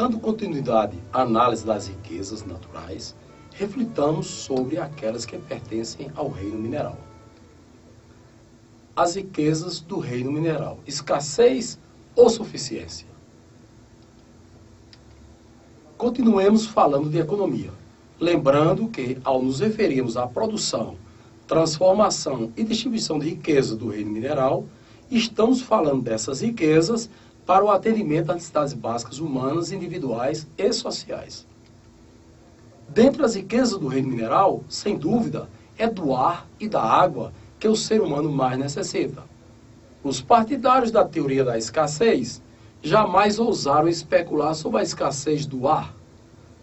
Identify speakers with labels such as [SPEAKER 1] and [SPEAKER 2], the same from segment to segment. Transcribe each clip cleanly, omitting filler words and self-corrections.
[SPEAKER 1] Dando continuidade à análise das riquezas naturais, reflitamos sobre aquelas que pertencem ao reino mineral. As riquezas do reino mineral: escassez ou suficiência? Continuemos falando de economia, lembrando que, ao nos referirmos à produção, transformação e distribuição de riqueza do reino mineral, estamos falando dessas riquezas para o atendimento às necessidades básicas humanas, individuais e sociais. Dentre as riquezas do reino mineral, sem dúvida, é do ar e da água que o ser humano mais necessita. Os partidários da teoria da escassez jamais ousaram especular sobre a escassez do ar.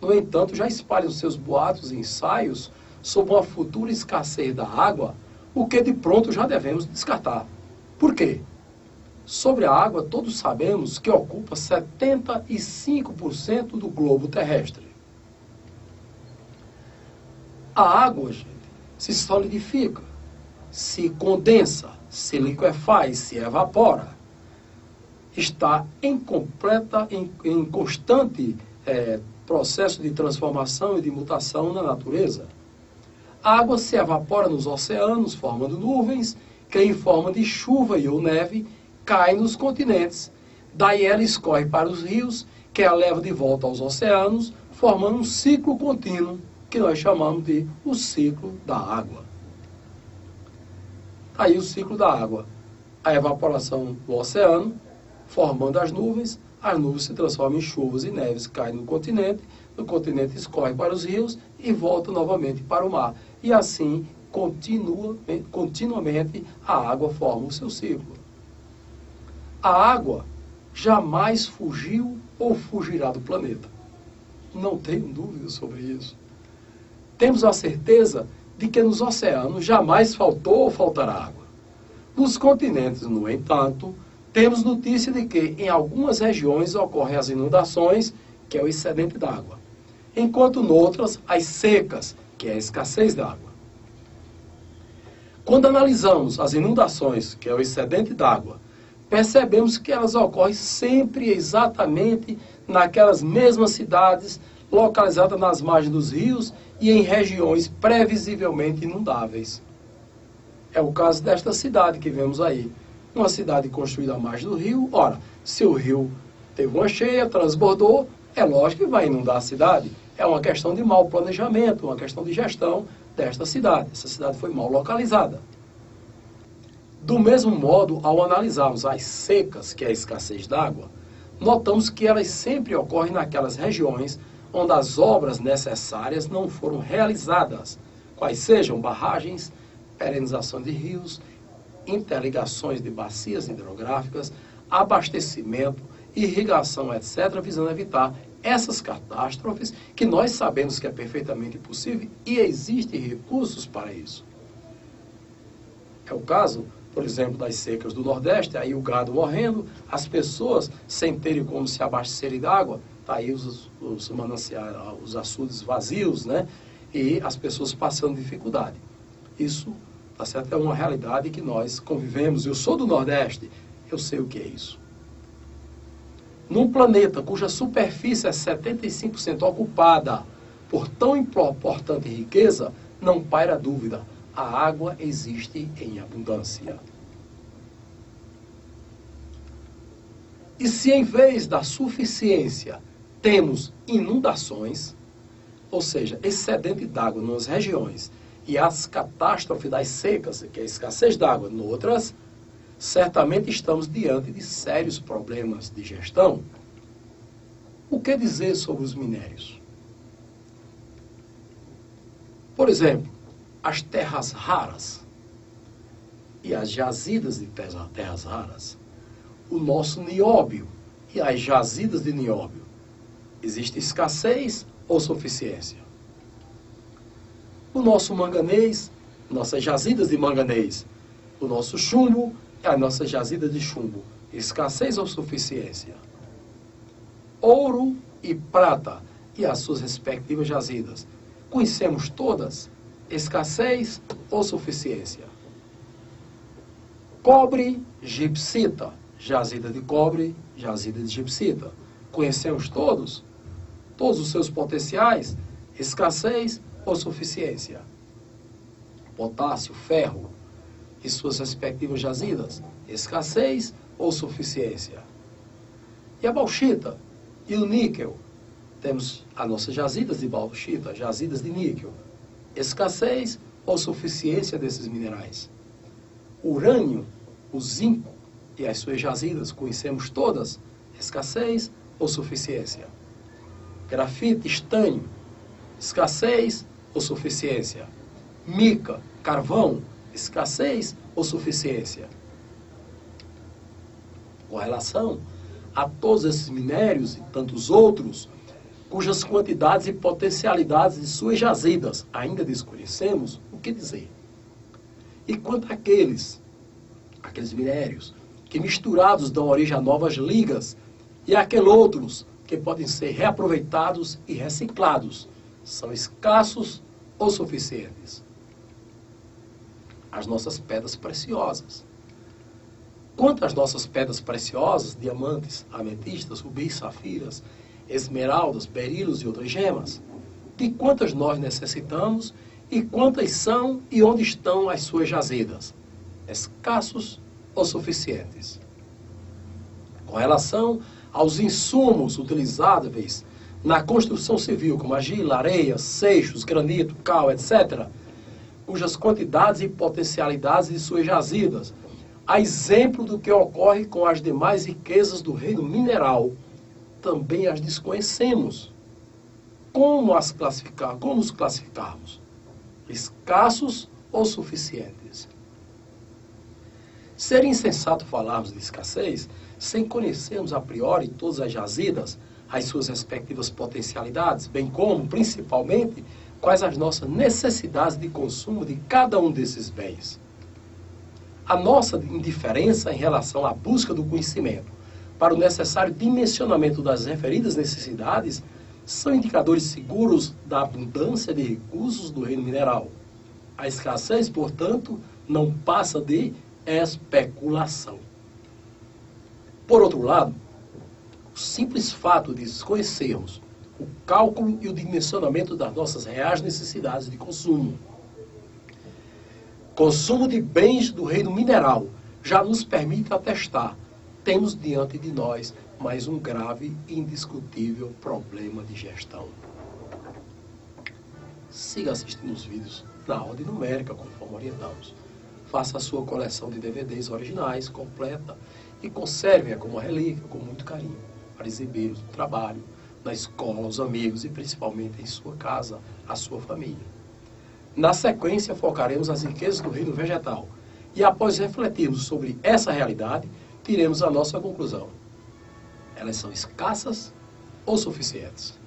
[SPEAKER 1] No entanto, já espalham seus boatos e ensaios sobre uma futura escassez da água, o que de pronto já devemos descartar. Por quê? Sobre a água, todos sabemos que ocupa 75% do globo terrestre. A água, gente, se solidifica, se condensa, se liquefaz, se evapora. Está em constante processo de transformação e de mutação na natureza. A água se evapora nos oceanos, formando nuvens, que em forma de chuva e ou neve, caem nos continentes. Daí ela escorre para os rios, que a leva de volta aos oceanos, formando um ciclo contínuo, que nós chamamos de o ciclo da água. Aí o ciclo da água: a evaporação do oceano, formando as nuvens se transformam em chuvas e neves, caem no continente escorre para os rios e volta novamente para o mar. E assim, continuamente, a água forma o seu ciclo. A água jamais fugiu ou fugirá do planeta. Não tenho dúvida sobre isso. Temos a certeza de que nos oceanos jamais faltou ou faltará água. Nos continentes, no entanto, temos notícia de que em algumas regiões ocorrem as inundações, que é o excedente d'água, enquanto noutras as secas, que é a escassez d'água. Quando analisamos as inundações, que é o excedente d'água, percebemos que elas ocorrem sempre exatamente naquelas mesmas cidades, localizadas nas margens dos rios e em regiões previsivelmente inundáveis. É o caso desta cidade que vemos aí. Uma cidade construída à margem do rio. Ora, se o rio teve uma cheia, transbordou, é lógico que vai inundar a cidade. É uma questão de mau planejamento, uma questão de gestão desta cidade. Essa cidade foi mal localizada. Do mesmo modo, ao analisarmos as secas, que é a escassez d'água, notamos que elas sempre ocorrem naquelas regiões onde as obras necessárias não foram realizadas, quais sejam barragens, perenização de rios, interligações de bacias hidrográficas, abastecimento, irrigação, etc., visando evitar essas catástrofes que nós sabemos que é perfeitamente possível e existem recursos para isso. É o caso, por exemplo, das secas do Nordeste, aí o gado morrendo, as pessoas sem terem como se abastecerem d'água, tá aí os mananciais, os açudes vazios, né? E as pessoas passando dificuldade. Isso, tá certo, é uma realidade que nós convivemos. Eu sou do Nordeste, eu sei o que é isso. Num planeta cuja superfície é 75% ocupada por tão importante riqueza, não paira dúvida, a água existe em abundância. E se em vez da suficiência temos inundações, ou seja, excedente d'água nas regiões, e as catástrofes das secas, que é a escassez d'água, noutras, certamente estamos diante de sérios problemas de gestão. O que dizer sobre os minérios? Por exemplo, as terras raras e as jazidas de terras raras, o nosso nióbio e as jazidas de nióbio. Existe escassez ou suficiência? O nosso manganês, nossas jazidas de manganês, o nosso chumbo e as nossas jazidas de chumbo. Escassez ou suficiência? Ouro e prata e as suas respectivas jazidas. Conhecemos todas? Escassez ou suficiência? Cobre, gipsita, jazida de cobre, jazida de gipsita. Conhecemos todos? todos os seus potenciais, escassez ou suficiência. Potássio, ferro e suas respectivas jazidas, escassez ou suficiência. E a bauxita e o níquel, temos as nossas jazidas de bauxita, jazidas de níquel, escassez ou suficiência desses minerais. O urânio, o zinco e as suas jazidas, conhecemos todas, escassez ou suficiência. Grafite, estânio, escassez ou suficiência. Mica, carvão, escassez ou suficiência. Com relação a todos esses minérios e tantos outros, cujas quantidades e potencialidades de suas jazidas ainda desconhecemos, o que dizer? E quanto àqueles minérios que misturados dão origem a novas ligas e aqueles outros que podem ser reaproveitados e reciclados, são escassos ou suficientes? As nossas pedras preciosas. Quanto às nossas pedras preciosas, diamantes, ametistas, rubis, safiras, esmeraldas, berilos e outras gemas, de quantas nós necessitamos e quantas são e onde estão as suas jazidas? Escassos ou suficientes? Com relação aos insumos utilizáveis na construção civil, como argila, areia, seixos, granito, cal, etc., cujas quantidades e potencialidades de suas jazidas, a exemplo do que ocorre com as demais riquezas do reino mineral, também as desconhecemos. Como as classificar? Como os classificarmos? Escassos ou suficientes? Seria insensato falarmos de escassez sem conhecermos a priori todas as jazidas, as suas respectivas potencialidades, bem como, principalmente, quais as nossas necessidades de consumo de cada um desses bens. A nossa indiferença em relação à busca do conhecimento para o necessário dimensionamento das referidas necessidades são indicadores seguros da abundância de recursos do reino mineral. A escassez, portanto, não passa de especulação. Por outro lado, o simples fato de desconhecermos o cálculo e o dimensionamento das nossas reais necessidades de consumo de bens do reino mineral, já nos permite atestar, temos diante de nós mais um grave e indiscutível problema de gestão. Siga assistindo os vídeos na ordem numérica, conforme orientamos. Faça a sua coleção de DVDs originais, completa, e conserve-a como relíquia, com muito carinho, para exibir no trabalho, na escola, aos amigos e principalmente em sua casa, a sua família. Na sequência, focaremos as riquezas do reino vegetal e, após refletirmos sobre essa realidade, tiremos a nossa conclusão. Elas são escassas ou suficientes?